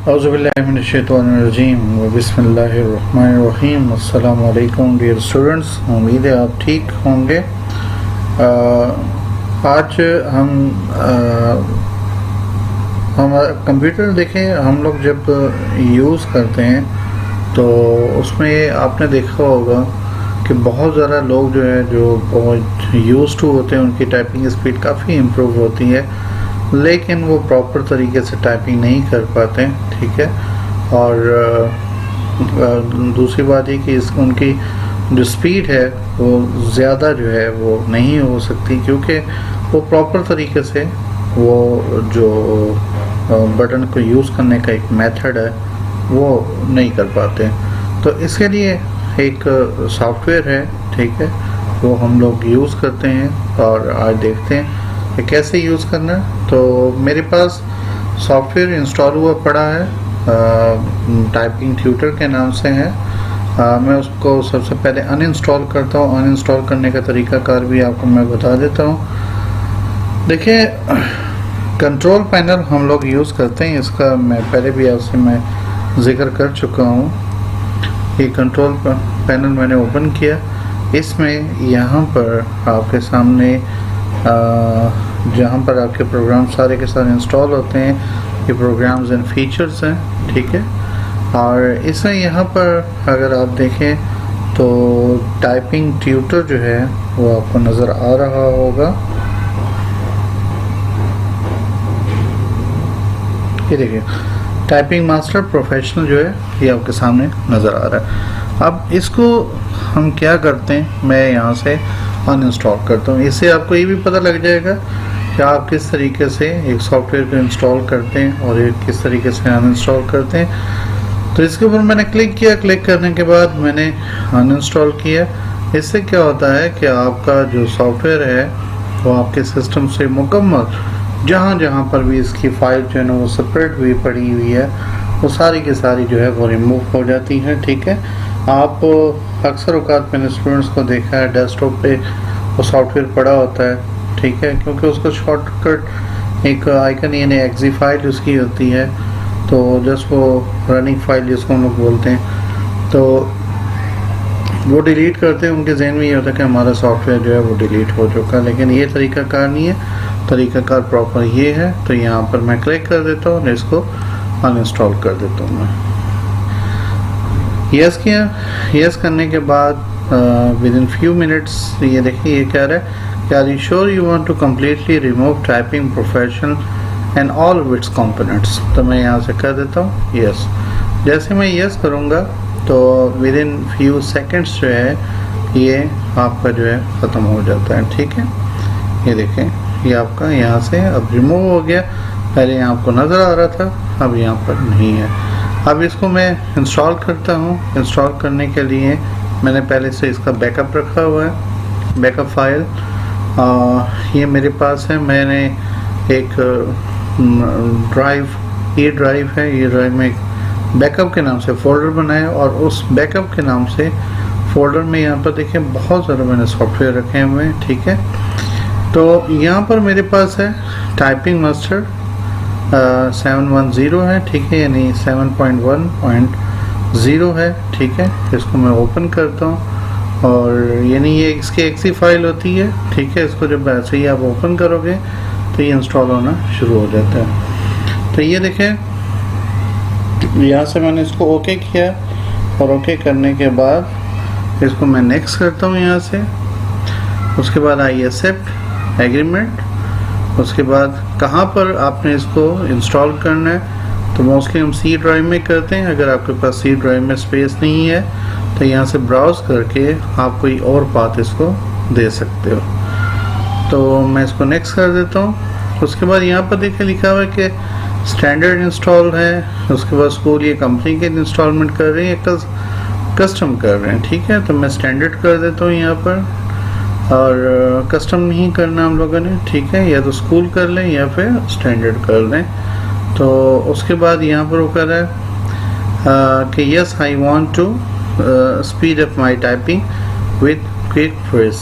औज़ुबिल्लाहिमिनश्शैतानिर्रजीम बिस्मिल्लाहिर्रहमानिर्रहीम। अस्सलामु अलैकुम डियर स्टूडेंट्स, उम्मीद है आप ठीक होंगे। आज हम कंप्यूटर देखें, हम लोग जब यूज़ करते हैं तो उसमें आपने देखा होगा कि बहुत ज़्यादा लोग जो है जो बहुत यूज़ टू होते हैं उनकी टाइपिंग स्पीड काफ़ी इम्प्रूव होती है, लेकिन वो प्रॉपर तरीके से टाइपिंग नहीं कर पाते, ठीक है। और दूसरी बात ये कि उनकी जो स्पीड है वो ज़्यादा जो है वो नहीं हो सकती, क्योंकि वो प्रॉपर तरीके से वो जो बटन को यूज़ करने का एक मेथड है वो नहीं कर पाते। तो इसके लिए एक सॉफ्टवेयर है, ठीक है, वो हम लोग यूज़ करते हैं और आज देखते हैं कि कैसे यूज़ करना है। तो मेरे पास सॉफ्टवेयर इंस्टॉल हुआ पड़ा है, टाइपिंग ट्यूटर के नाम से है। मैं उसको सबसे पहले अनइंस्टॉल करता हूँ। अनइंस्टॉल करने का तरीक़ाकार भी आपको मैं बता देता हूँ। देखिए, कंट्रोल पैनल हम लोग यूज़ करते हैं, इसका मैं पहले भी आपसे मैं ज़िक्र कर चुका हूँ। ये कंट्रोल पैनल मैंने ओपन किया, इसमें यहाँ पर आपके सामने जहाँ पर आपके प्रोग्राम सारे के सारे इंस्टॉल होते हैं, ये प्रोग्राम्स एंड फीचर्स हैं, ठीक है। और इसमें यहाँ पर अगर आप देखें तो टाइपिंग ट्यूटर जो है वो आपको नज़र आ रहा होगा। ये देखिए, टाइपिंग मास्टर प्रोफेशनल जो है ये आपके सामने नज़र आ रहा है। अब इसको हम क्या करते हैं, मैं यहाँ से अनइंस्टॉल करता हूँ। इससे आपको ये भी पता लग जाएगा कि आप किस तरीके से एक सॉफ्टवेयर को इंस्टॉल करते हैं और एक किस तरीके से अनइंस्टॉल करते हैं। तो इसके ऊपर मैंने क्लिक किया, क्लिक करने के बाद मैंने अनइंस्टॉल किया। इससे क्या होता है कि आपका जो सॉफ्टवेयर है वो आपके सिस्टम से मुकम्मल जहाँ जहाँ पर भी इसकी फ़ाइल जो है ना वो सेपरेट हुई पड़ी हुई है, वो सारी की सारी जो है वो रिमूव हो जाती है, ठीक है। आप अक्सर औकात मैंने स्टूडेंट्स को देखा है डेस्कटॉप पे वो सॉफ्टवेयर पड़ा होता है, ठीक है, क्योंकि उसका शॉर्टकट एक आइकन यानी एक्जी फाइल उसकी होती है। तो जस्ट वो रनिंग फाइल जिसको हम लोग बोलते हैं, तो वो डिलीट करते हैं। उनके जहन में ये होता है कि हमारा सॉफ्टवेयर जो है वो डिलीट हो चुका है, लेकिन ये तरीक़ाकार नहीं है। तरीक़ाकार प्रॉपर ये है। तो यहाँ पर मैं क्लिक कर देता हूँ और इसको अनइंस्टॉल कर देता हूँ। मैं यस किया, यस करने के बाद विद इन फ्यू मिनट्स ये देखिए ये कह रहा है कि are you sure you want to completely remove typing professional and all its components. तो मैं यहाँ से कर देता हूँ यस। जैसे मैं यस करूँगा तो विद इन फ्यू सेकेंड्स जो है ये आपका जो है ख़त्म हो जाता है, ठीक है। ये देखें, ये आपका यहाँ से अब रिमूव हो गया। पहले यहाँ आपको नज़र आ रहा था, अब यहाँ पर नहीं है। अब इसको मैं इंस्टॉल करता हूँ। इंस्टॉल करने के लिए मैंने पहले से इसका बैकअप रखा हुआ है, बैकअप फाइल ये मेरे पास है। मैंने एक ड्राइव, ये ड्राइव है, ये ड्राइव में एक बैकअप के नाम से फ़ोल्डर बनाया और उस बैकअप के नाम से फ़ोल्डर में यहाँ पर देखें बहुत सारे मैंने सॉफ्टवेयर रखे हुए हैं, ठीक है। तो यहाँ पर मेरे पास है टाइपिंग मास्टर 710 है, ठीक है, यानी 7.1.0 है, ठीक है। इसको मैं ओपन करता हूँ और यानी ये इसकी एक्सी फाइल होती है, ठीक है। इसको जब ऐसे ही आप ओपन करोगे तो ये इंस्टॉल होना शुरू हो जाता है। तो ये देखें, यहाँ से मैंने इसको ओके किया और ओके करने के बाद इसको मैं नेक्स्ट करता हूँ यहाँ से। उसके बाद आई एक्सेप्ट एग्रीमेंट। उसके बाद कहाँ पर आपने इसको इंस्टॉल करना है, तो मोस्टली हम सी ड्राइव में करते हैं। अगर आपके पास सी ड्राइव में स्पेस नहीं है तो यहाँ से ब्राउज़ करके आप कोई और पाथ इसको दे सकते हो। तो मैं इसको नेक्स्ट कर देता हूँ। उसके बाद यहाँ पर देखिए लिखा हुआ है कि स्टैंडर्ड इंस्टॉल है। उसके बाद स्कूल ये कंपनी के इंस्टॉलमेंट कर रहे हैं, कस्टम कर रहे हैं, ठीक है। तो मैं स्टैंडर्ड कर देता हूँ यहाँ पर, और कस्टम नहीं करना हम लोगों ने, ठीक है। या तो स्कूल कर लें या फिर स्टैंडर्ड कर लें। तो उसके बाद यहाँ पर वो कर रहा है कि yes I want to speed up my typing with quick phrase,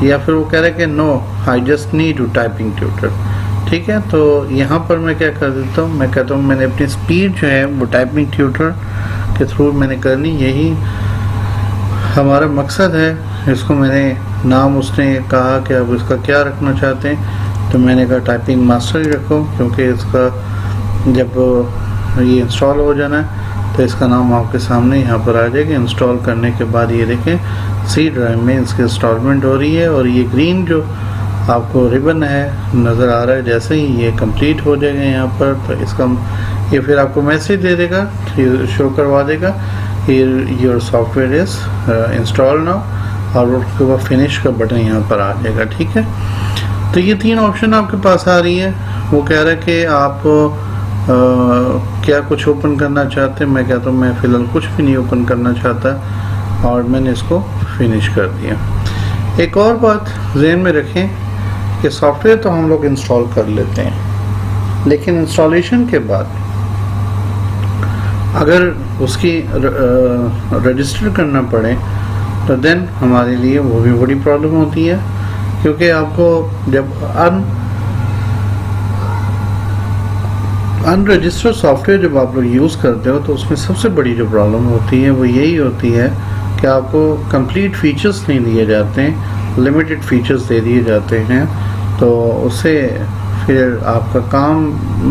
या फिर वो कह रहा है कि no I just need to typing tutor, ठीक है। तो यहाँ पर मैं क्या कर देता हूँ, मैं कहता हूँ मैंने अपनी स्पीड जो है वो टाइपिंग ट्यूटर के थ्रू मैंने करनी, यही हमारा मकसद है। इसको मैंने नाम उसने कहा कि आप इसका क्या रखना चाहते हैं, तो मैंने कहा टाइपिंग मास्टर ही रखो, क्योंकि इसका जब ये इंस्टॉल हो जाना है तो इसका नाम आपके सामने यहाँ पर आ जाएगा। इंस्टॉल करने के बाद ये देखें सी ड्राइव में इसकी इंस्टॉलमेंट हो रही है, और ये ग्रीन जो आपको रिबन है नज़र आ रहा है, जैसे ही ये कंप्लीट हो जाएगा यहाँ पर तो इसका ये फिर आपको मैसेज दे देगा, शो करवा देगा your software is install now, और उसके बाद फिनिश का बटन यहाँ पर आ जाएगा। ठीक है, तो ये 3 ऑप्शन आपके पास आ रही है। वो कह रहा है कि आप क्या कुछ ओपन करना चाहते हैं। मैं कहता हूँ मैं फ़िलहाल कुछ भी नहीं ओपन करना चाहता, और मैंने इसको फिनिश कर दिया। एक और बात ज़हन में रखें कि सॉफ्टवेयर तो हम लोग इंस्टॉल कर लेते हैं, लेकिन इंस्टॉलेशन के बाद अगर उसकी रजिस्टर करना पड़े तो देन हमारे लिए वो भी बड़ी प्रॉब्लम होती है, क्योंकि आपको जब अनरजिस्टर्ड सॉफ्टवेयर जब आप लोग यूज़ करते हो तो उसमें सबसे बड़ी जो प्रॉब्लम होती है वो यही होती है कि आपको कंप्लीट फीचर्स नहीं दिए जाते हैं, लिमिटेड फीचर्स दे दिए जाते हैं, तो उससे फिर आपका काम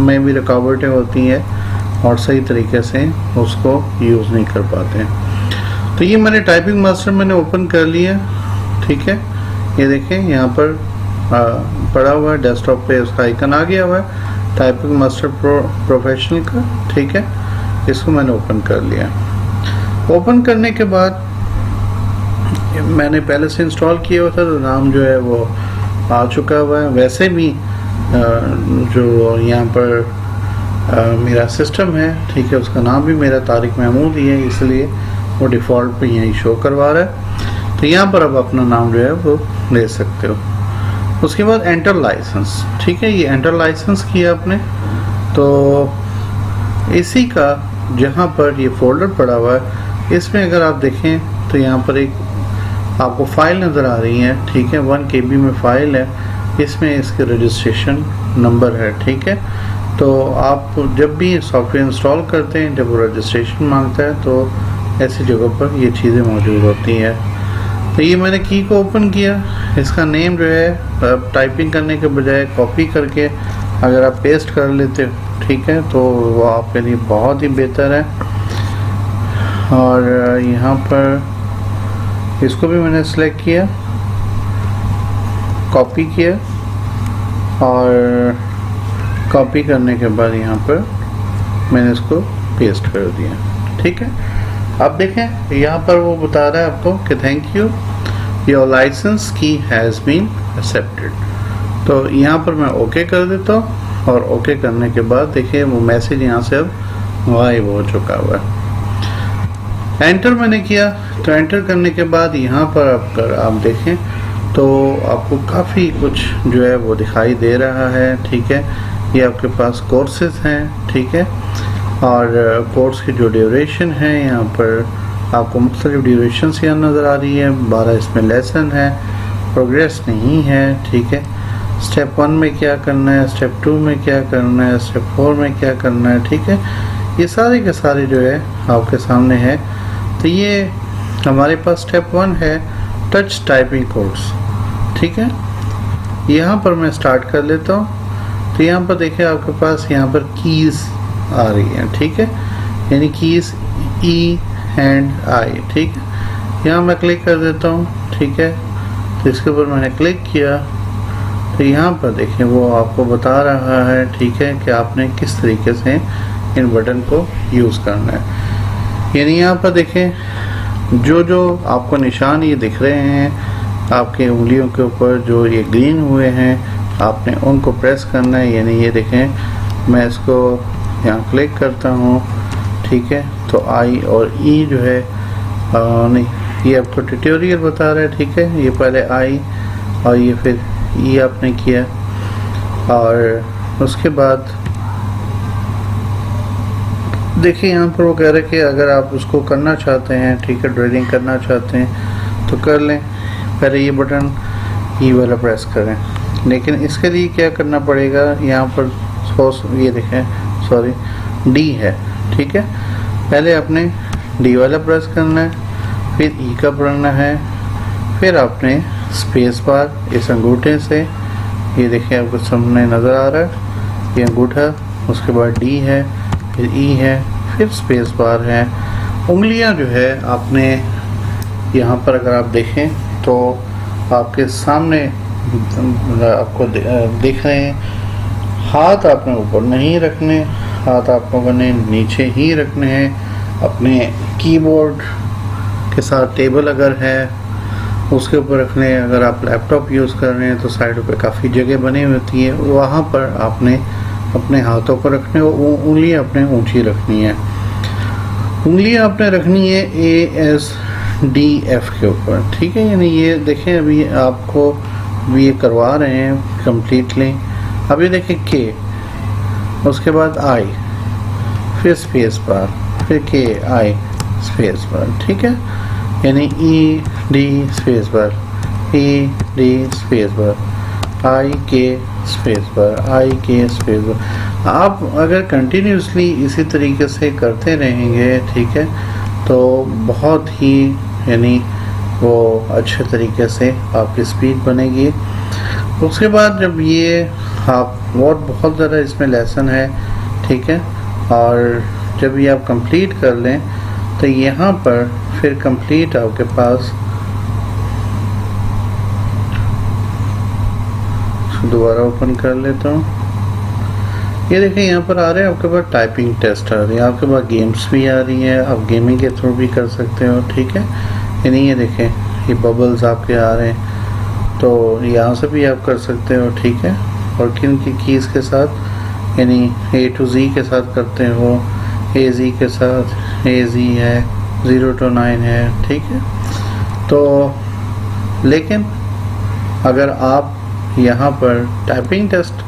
में भी रुकावटें होती हैं और सही तरीके से उसको यूज़ नहीं कर पाते हैं। तो ये मैंने टाइपिंग मास्टर मैंने ओपन कर लिया। ठीक है, ये देखें यहाँ पर पड़ा हुआ है, डेस्कटॉप पे उसका आइकन आ गया हुआ है टाइपिंग मास्टर प्रोफेशनल का। ठीक है, इसको मैंने ओपन कर लिया। ओपन करने के बाद मैंने पहले से इंस्टॉल किया हुआ था, तो नाम जो है वो आ चुका हुआ है। वैसे भी जो यहाँ पर मेरा सिस्टम है, ठीक है, उसका नाम भी मेरा तारिक महमूद ही है, इसलिए वो डिफ़ॉल्ट पे यही शो करवा रहा है। तो यहाँ पर अब अपना नाम जो है वो ले सकते हो। उसके बाद एंटर लाइसेंस। ठीक है, ये एंटर लाइसेंस किया आपने, तो इसी का जहाँ पर ये फोल्डर पड़ा हुआ है इसमें अगर आप देखें तो यहाँ पर एक आपको फाइल नज़र आ रही है। ठीक है, 1 KB में फ़ाइल है, इसमें इसके रजिस्ट्रेशन नंबर है। ठीक है, तो आप जब भी सॉफ्टवेयर इंस्टॉल करते हैं, जब वो रजिस्ट्रेशन मांगता है तो ऐसी जगह पर ये चीज़ें मौजूद होती हैं। तो ये मैंने की को ओपन किया, इसका नेम जो है टाइपिंग करने के बजाय कॉपी करके अगर आप पेस्ट कर लेते हो, ठीक है, तो वो आपके लिए बहुत ही बेहतर है। और यहाँ पर इसको भी मैंने सेलेक्ट किया, कॉपी किया, और कॉपी करने के बाद यहाँ पर मैंने इसको पेस्ट कर दिया। ठीक है, अब देखें यहाँ पर वो बता रहा है आपको कि थैंक यू योर लाइसेंस की हैज़ बीन एक्सेप्टेड। तो यहाँ पर मैं ओके कर देता हूँ, और ओके करने के बाद देखिए वो मैसेज यहाँ से अब गायब हो चुका हुआ है। एंटर मैंने किया, तो एंटर करने के बाद यहाँ पर आप देखें तो आपको काफ़ी कुछ जो है वो दिखाई दे रहा है। ठीक है, ये आपके पास कोर्सेज हैं। ठीक है, और कोर्स की जो ड्यूरेशन है यहाँ पर आपको मुख्तलिफ ड्यूरेशन यहाँ नज़र आ रही है। 12 इसमें लेसन है, प्रोग्रेस नहीं है। ठीक है, स्टेप 1 में क्या करना है, स्टेप 2 में क्या करना है, स्टेप 4 में क्या करना है। ठीक है, ये सारे के सारे जो है आपके सामने है। तो ये हमारे पास स्टेप 1 है टच टाइपिंग कोर्स। ठीक है, यहाँ पर मैं स्टार्ट कर लेता हूँ। तो यहाँ पर देखिए आपके पास यहाँ पर कीज़ आ रही है। ठीक है, यानी कीज़ E एंड I। ठीक है, यहाँ मैं क्लिक कर देता हूँ। ठीक है, तो इसके ऊपर मैंने क्लिक किया, तो यहाँ पर देखें वो आपको बता रहा है। ठीक है, कि आपने किस तरीके से इन बटन को यूज़ करना है। यानी यहाँ पर देखें जो जो आपको निशान ये दिख रहे हैं आपके उंगलियों के ऊपर, जो ये ग्रीन हुए हैं, आपने उनको प्रेस करना है। यानी ये देखें मैं इसको यहाँ क्लिक करता हूँ। ठीक है, तो I और E जो है नहीं, ये आपको ट्यूटोरियल बता रहा है। ठीक है, ये पहले I और ये फिर E आपने किया, और उसके बाद देखिए यहाँ पर वो कह रहे हैं कि अगर आप उसको करना चाहते हैं, ठीक है, ड्रिलिंग करना चाहते हैं तो कर लें। पहले ये बटन E वाला प्रेस करें। लेकिन इसके लिए क्या करना पड़ेगा, यहाँ पर ये देखें, सॉरी, डी है, ठीक है। पहले आपने डी वाला प्रेस करना है, फिर ई का पढ़ना है, फिर आपने स्पेस बार इस अंगूठे से, ये देखिए आपको सामने नज़र आ रहा है, ये अंगूठा, उसके बाद डी है, फिर ई है, फिर स्पेस बार है। उंगलियां जो है आपने यहाँ पर अगर आप देखें तो आपके सामने आपको दिख रहे हैं। हाथ आपने ऊपर नहीं रखने, हाथ आप लोगों ने नीचे ही रखने हैं। अपने कीबोर्ड के साथ टेबल अगर है उसके ऊपर रखने हैं। अगर आप लैपटॉप यूज़ कर रहे हैं तो साइडों पे काफ़ी जगह बनी होती है, वहाँ पर आपने अपने हाथों पर रखने, उंगलियाँ अपने ऊंची रखनी है। उंगलियाँ आपने रखनी है ASDF के ऊपर, ठीक है। यानी ये देखें, अभी आपको भी ये करवा रहे हैं कम्प्लीटली। अभी देखें के, उसके बाद आई, फिर स्पेस बार, फिर के आई स्पेस बार, ठीक है। यानी ED space bar, ED space bar, I K space bar, I K space बार। आप अगर कंटिन्यूसली इसी तरीके से करते रहेंगे, ठीक है, तो बहुत ही यानी वो अच्छे तरीके से आपकी स्पीड बनेगी। उसके बाद जब ये आप बहुत ज़्यादा इसमें लेसन है, ठीक है, और जब ये आप कंप्लीट कर लें तो यहाँ पर फिर कंप्लीट आपके पास, दोबारा ओपन कर लेता हूँ। ये देखिए यहाँ पर आ रहे हैं आपके पास टाइपिंग टेस्ट आ रही है, आपके पास गेम्स भी आ रही है, आप गेमिंग के थ्रू भी कर सकते हो, ठीक है। यानी ये देखें, ये बबल्स आपके आ रहे हैं, तो यहाँ से भी आप कर सकते हो, ठीक है। और किन की कीज़ के साथ, यानी A to Z के साथ करते हो, AZ के साथ, AZ है, 0 to 9 है, ठीक है। तो लेकिन अगर आप यहाँ पर टाइपिंग टेस्ट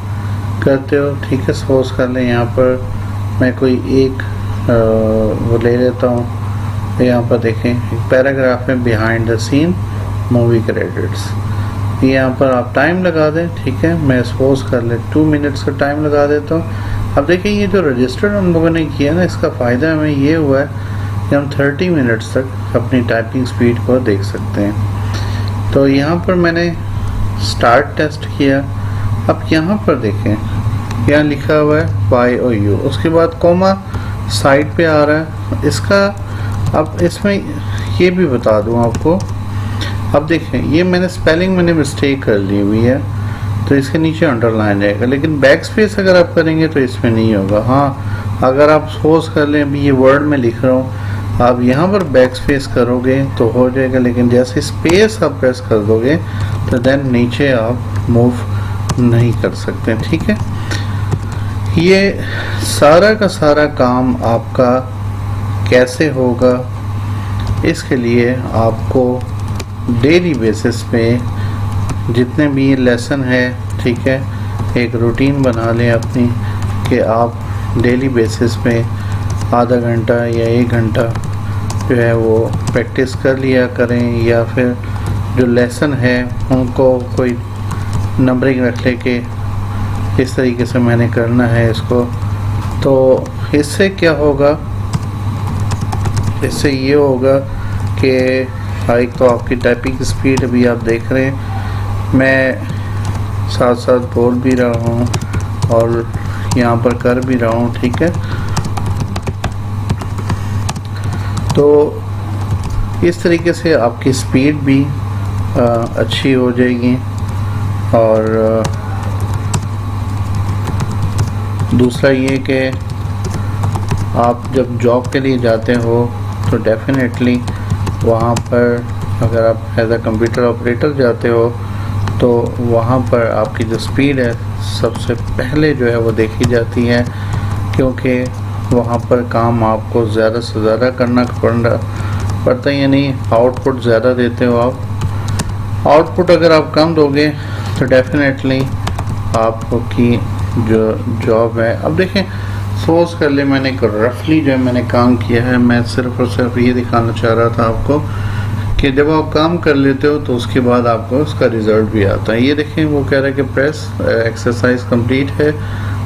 करते हो, ठीक है, सपोज कर लें यहाँ पर मैं कोई एक वो ले लेता हूँ। यहाँ पर देखें एक पैराग्राफ है, behind the scene movie credits. यहाँ पर आप टाइम लगा दें, ठीक है। मैं सपोज कर ले 2 मिनट्स का टाइम लगा देता हूँ। अब देखिए ये जो रजिस्टर्ड हम लोगों ने किया ना, इसका फ़ायदा हमें ये हुआ है कि हम 30 मिनट्स तक अपनी टाइपिंग स्पीड को देख सकते हैं। तो यहाँ पर मैंने स्टार्ट टेस्ट किया। अब यहाँ पर देखें, यहाँ लिखा हुआ है YOU, उसके बाद कोमा साइड पे आ रहा है इसका। अब इसमें ये भी बता दूँ आपको, अब देखें ये मैंने स्पेलिंग मिस्टेक कर ली हुई है, तो इसके नीचे अंडरलाइन रहेगा, लेकिन बैक स्पेस अगर आप करेंगे तो इसमें नहीं होगा। हाँ, अगर आप सपोज कर लें अभी ये वर्ड में लिख रहा हूँ, आप यहाँ पर बैक स्पेस करोगे तो हो जाएगा, लेकिन जैसे स्पेस आप प्रेस कर दोगे तो देन नीचे आप मूव नहीं कर सकते, ठीक है। ये सारा का सारा काम आपका कैसे होगा, इसके लिए आपको डेली बेसिस पे जितने भी लेसन है, ठीक है, एक रूटीन बना लें अपनी कि आप डेली बेसिस पे आधा घंटा या 1 घंटा जो है वो प्रैक्टिस कर लिया करें, या फिर जो लेसन है उनको कोई नंबरिंग रख ले कि इस तरीके से मैंने करना है इसको। तो इससे क्या होगा, इससे ये होगा कि एक तो आपकी टाइपिंग स्पीड अभी आप देख रहे हैं, मैं साथ साथ बोल भी रहा हूँ और यहाँ पर कर भी रहा हूँ, ठीक है। तो इस तरीके से आपकी स्पीड भी अच्छी हो जाएगी। और दूसरा ये कि आप जब जॉब के लिए जाते हो तो डेफिनेटली वहाँ पर अगर आप एज अ कंप्यूटर ऑपरेटर जाते हो तो वहाँ पर आपकी जो स्पीड है सबसे पहले जो है वो देखी जाती है, क्योंकि वहाँ पर काम आपको ज़्यादा से ज़्यादा करना पड़ता है, यानी आउटपुट ज़्यादा देते हो आप। आउटपुट अगर आप कम दोगे तो डेफिनेटली आपकी जो जॉब है, अब देखें सोच कर ले मैंने रफली जो मैंने काम किया है, मैं सिर्फ और सिर्फ ये दिखाना चाह रहा था आपको कि जब आप काम कर लेते हो तो उसके बाद आपको उसका रिज़ल्ट भी आता है। ये देखें वो कह रहा है कि प्रेस एक्सरसाइज कंप्लीट है,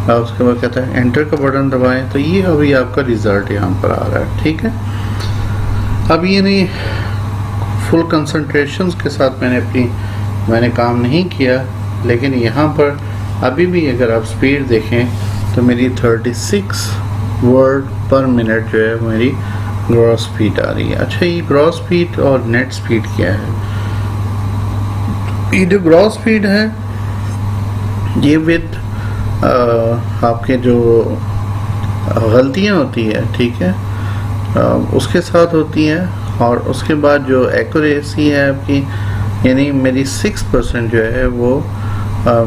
और उसके बाद कहता है एंटर का बटन दबाएं, तो ये अभी आपका रिज़ल्ट यहाँ पर आ रहा है। ठीक है, अब ये नहीं फुल कंसंट्रेशन के साथ मैंने काम नहीं किया, लेकिन यहाँ पर अभी भी अगर आप स्पीड देखें तो मेरी 36 वर्ड पर मिनट जो है मेरी ग्रॉस स्पीड आ रही है। अच्छा, ये ग्रॉस स्पीड और नेट स्पीड क्या है? ये जो ग्रॉस स्पीड है ये विद आपके जो गलतियाँ होती है, ठीक है, उसके साथ होती है, और उसके बाद जो एक्यूरेसी है आपकी, यानी मेरी 6% जो है वो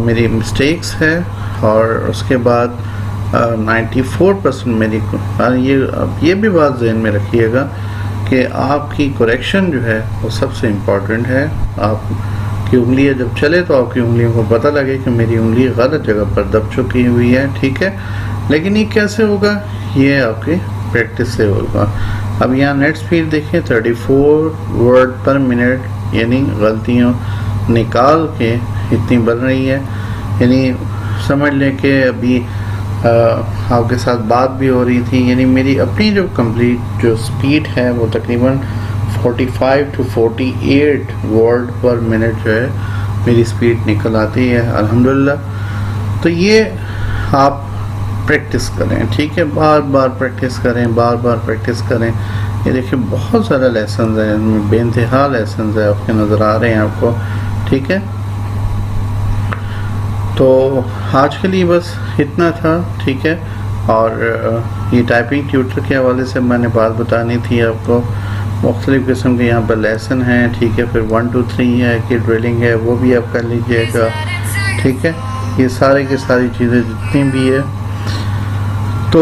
मेरी मिस्टेक्स है, और उसके बाद 94% मेरी ये भी बात ज़हन में रखिएगा कि आपकी करेक्शन जो है वो सबसे इम्पॉर्टेंट है। आपकी उंगलियां जब चले तो आपकी उंगलियों को पता लगे कि मेरी उंगली गलत जगह पर दब चुकी हुई है। ठीक है, लेकिन ये कैसे होगा? ये आपकी प्रैक्टिस से होगा। अब यहाँ नेट स्पीड देखें 34 वर्ड पर मिनट, यानी गलतियों निकाल के इतनी बन रही है। यानी समझ लें कि अभी आपके साथ बात भी हो रही थी, यानी मेरी अपनी जो कंप्लीट जो स्पीड है वो तकरीबन 45 to 48 वर्ड पर मिनट जो है मेरी स्पीड निकल आती है अल्हम्दुलिल्लाह। तो ये आप प्रैक्टिस करें, ठीक है, बार बार प्रैक्टिस करें, बार बार प्रैक्टिस करें। ये देखिए बहुत सारा लेसन है, इनमें बेइंतहा लेसन है आपके नज़र आ रहे हैं आपको। ठीक है, तो आज के लिए बस इतना था। ठीक है, और ये टाइपिंग ट्यूटर के हवाले से मैंने बात बतानी थी आपको। मुख्तलिफ़ किस्म के यहाँ पर लेसन हैं, ठीक है, फिर 1 2 3 है कि ड्रिलिंग है वो भी आप कर लीजिएगा। ठीक है, ये सारे की सारी चीज़ें जितनी भी है, तो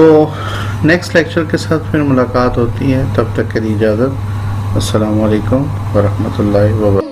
नेक्स्ट लेक्चर के साथ फिर मुलाकात होती है। तब तक के लिए इजाज़त। अस्सलामु अलैकुम वरहमतुल्लाहि व बरकातहू।